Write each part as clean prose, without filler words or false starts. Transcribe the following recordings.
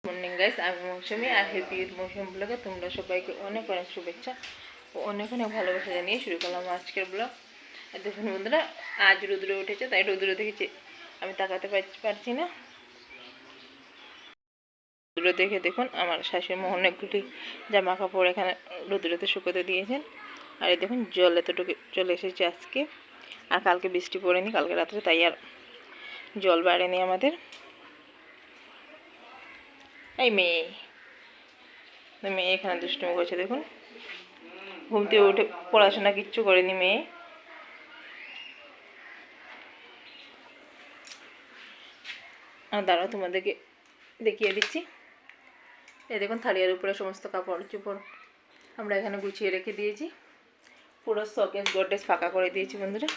Morning guys, আমি মৌসুমি আর happy Eid মৌসুমি ব্লগে তোমরা সবাইকে অনেক অনেক শুভেচ্ছা ও অনেক অনেক ভালোবাসা জানিয়ে শুরু করলাম আজকের ব্লগ। আর দেখুন বন্ধুরা, আজ রোদ্রে উঠেছে, তাই রোদ্রে দেখেছি আমি তাকাতে পারছি না। রোদ্রে দেখে দেখুন আমার শাশুড়ি মা অনেকগুলি জামা কাপড় এখানে রোদ্রেতে শুকোতে দিয়েছেন। আর এই দেখুন জল এতটুকু চলে এসেছে আজকে, আর কালকে বৃষ্টি পড়েনি কালকে রাত্রে, তাই আর জল বাড়েনি আমাদের। এই মেয়ে এখানে দুষ্টুমি করছে, দেখুন ঘুম থেকে উঠে পড়াশোনা কিচ্ছু করেনি মেয়ে। আর দাঁড়াও তোমাদেরকে দেখিয়ে দিচ্ছি। এই দেখুন থালিয়ার উপরে সমস্ত কাপড় চোপড় আমরা এখানে গুছিয়ে রেখে দিয়েছি, পুরো শোকেস গডরেজ ফাঁকা করে দিয়েছি বন্ধুরা।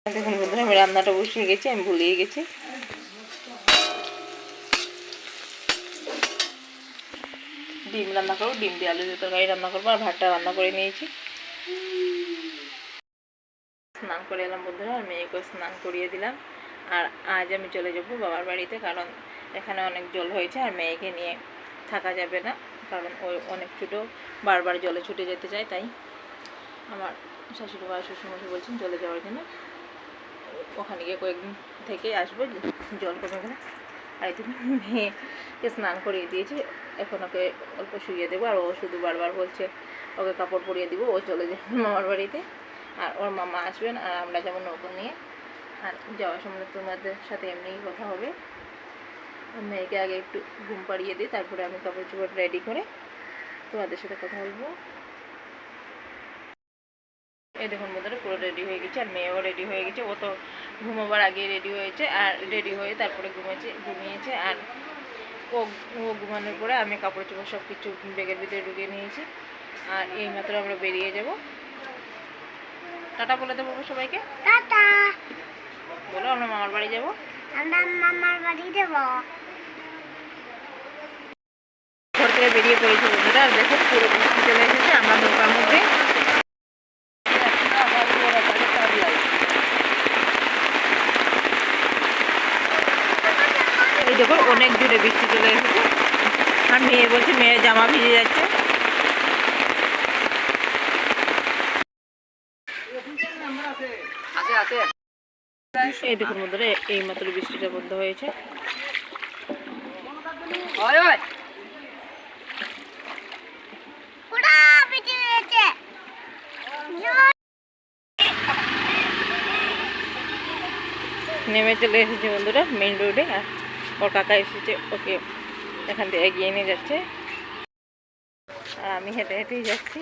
দেখুন বন্ধুরা, আমি রান্নাটা বসিয়ে গেছি, আমি ভুলিয়ে গেছি। ডিম রান্না করবো, ডিম দিয়ে আলু দিয়ে তরকারি রান্না করবো, আর ভাতটা রান্না করে নিয়েছি। স্নান করে এলাম বন্ধুরা, আর মেয়েকেও স্নান করিয়ে দিলাম। আর আজ আমি চলে যাব বাবার বাড়িতে, কারণ এখানে অনেক জল হয়েছে আর মেয়েকে নিয়ে থাকা যাবে না, কারণ ওই অনেক ছোটো, বারবার জলে ছুটে যেতে চায়। তাই আমার শাশুড়ি বা শ্বশুরমশাই বলছেন চলে যাওয়ার জন্য, ওখানে গিয়ে কয়েকদিন থেকে আসবো, জল কমে গেলে। আর এই মেয়েকে স্নান করিয়ে দিয়েছি, এখন ওকে অল্প শুইয়ে দেবো। আর ও শুধু বারবার বলছে ওকে কাপড় পরিয়ে দিব, ও চলে যাবে মামার বাড়িতে, আর ওর মামা আসবেন, আর আমরা যাবো নৌকো নিয়ে। আর যাওয়ার সময় তোমাদের সাথে এমনিই কথা হবে। মেয়েকে আগে একটু ঘুম পাড়িয়ে দিই, তারপরে আমি কাপড় চোপড় রেডি করে তোমাদের সাথে কথা বলবো। এই দেখুন বন্ধুরা, পুরো রেডি হয়ে গেছে, আর মেয়েও রেডি হয়ে গেছে। ও তো ঘুমোবার আগে রেডি হয়েছে, আর রেডি হয়ে তারপরে ঘুমিয়েছে। আর ও ঘুমানোর পরে আমি কাপড় চোপড় সব কিছু ব্যাগের ভিতরে ঢুকিয়ে নিয়েছি। আর এইমাত্র আমরা বেরিয়ে যাব। টাটা বলে দেবো সবাইকে, টাটা বলো। আমরা মামার বাড়ি যাবো, আমরা মামার বাড়ি যাবো। ঘর থেকে বেরিয়ে পড়েছি বন্ধুরা, আর দেখো পুরো বৃষ্টি চলে এসেছে। আমরা নৌকার মধ্যে, এই দেখো অনেক জোরে বৃষ্টি চলে এসেছে। আর মেয়ে বলছে মেয়ের জামা ভিজে যাচ্ছে। এই দেখুন বন্ধুরা, এই মাত্র বৃষ্টিটা বন্ধ হয়েছে। নেমে চলে এসেছে বন্ধুরা মেইন রোডে, আর ওর কাকা এসেছে, ওকে এখান থেকে এগিয়ে নিয়ে যাচ্ছে, আর আমি হেঁটে হেঁটেই যাচ্ছি।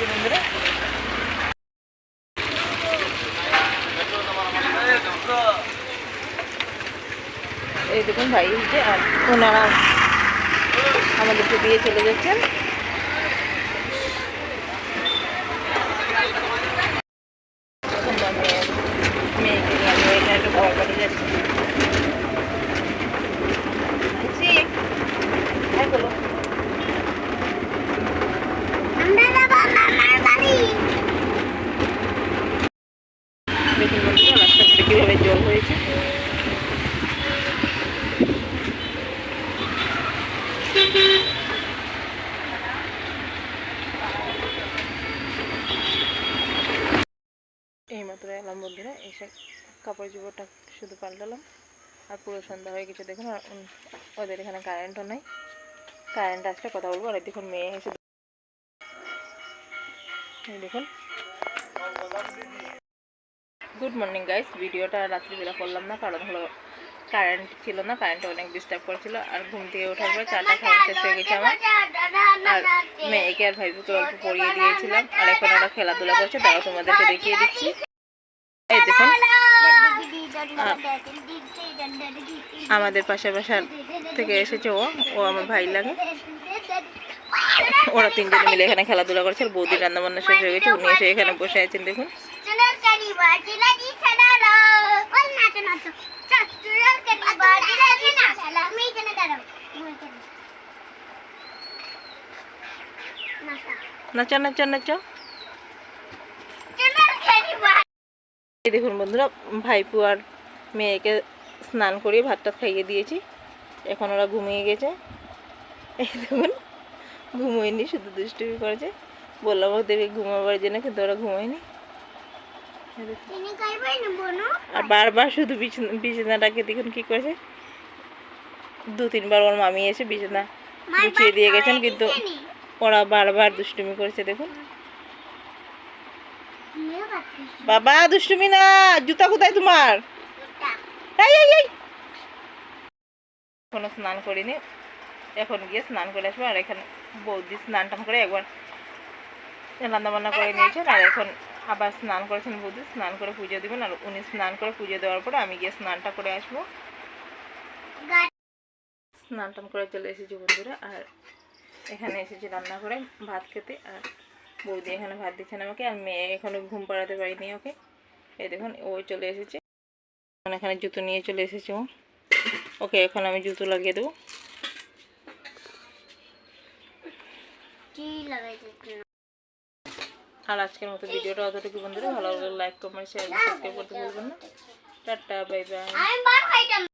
বন্ধুরা এই দেখুন ভাই এসেছে, আর ওনারা আমাদেরকে দিয়ে চলে যাচ্ছেন। মেয়েকে নিয়ে আমি এখানে একটু বাবার বাড়ি যাচ্ছি। দেখুন বন্ধুরা রাস্তাটা কীভাবে জল হয়েছে। এইমাত্র এলাম বন্ধুরা, এসে কাপড় চোপড়টা শুধু পাল্টালাম, আর পুরো সন্ধ্যা হয়ে গেছে দেখুন। আর ওদের এখানে কারেন্টও নেই, কারেন্ট আসলে কথা বলবো। আর দেখুন মেয়ে এসে, দেখুন। গুড মর্নিং গাইস, ভিডিওটা রাত্রিবেলা করলাম না, কারণ হলো কারেন্ট ছিল না, কারেন্ট অনেক ডিস্টার্ব করছিল। আর ঘুম থেকে ওঠার পর চাটা খাওয়া শেষ হয়ে গেছে আমার, আর মেয়েকে আর ভাইকে অল্প পরিয়ে দিয়েছিলাম। আর এখন ওরা খেলাধুলা করছে, তাও তোমাদেরকে দেখিয়ে দিচ্ছি। এই দেখুন আমাদের পাশের বাসার থেকে এসেছে, ও আমার ভাই লাগে। ওরা তিনজনে মিলে এখানে খেলাধুলা করছে। আর বৌদির রান্না বান্না শেষ হয়ে গেছে, উনি এসে এখানে বসে আছেন দেখুন। নাচো নাচো নাচো। এই দেখুন বন্ধুরা, ভাইপু আর মেয়েকে স্নান করিয়ে ভাতটা খাইয়ে দিয়েছি। এখন ওরা ঘুমিয়ে গেছে। এই দেখুন, ঘুমোয়নি, শুধু দুষ্টুমি করেছে। বললাম ওদেরকে ঘুমাবার জন্য, কিন্তু ওরা ঘুমোয়নি। আর বারবার শুধু বিছানাটাকে দেখুন কি করেছে। 2-3 বার ওর মামি এসে বিছানা গুছিয়ে দিয়ে গেছেন, কিন্তু ওরা বারবার দুষ্টুমি করেছে। দেখুন বাবা, দুষ্টুমি না। জুতা কোথায় তোমার? এখনো স্নান করিনি, এখন গিয়ে স্নান করে আসবো। আর এখানে বৌদি স্নান টান করে একবার রান্না বান্না করে নিয়েছেন, আর এখন আবার স্নান করেছেন বৌদি। স্নান করে পুজো দেবেন, আর উনি স্নান করে পুজো দেওয়ার পরে আমি গিয়ে স্নানটা করে আসবো। স্নান টান করে চলে এসেছি বন্ধুরা, আর এখানে এসেছি রান্না করে ভাত খেতে। আর বৌদি এখানে ভাত দিচ্ছেন আমাকে, আর মেয়ে এখনো ঘুম পাড়াতে পারিনি ওকে। এই দেখুন, ও চলে এসেছে। এখানে জুতো নিয়ে চলে এসেছে ও। ওকে এখন আমি জুতো লাগিয়ে দেবো। আর আজকের মতো ভিডিওটা অতটুকু বন্ধুরা। ভালো লাগলে লাইক, কমেন্ট, শেয়ার, সাবস্ক্রাইব করতে ভুলবেন না। Tata, bye bye.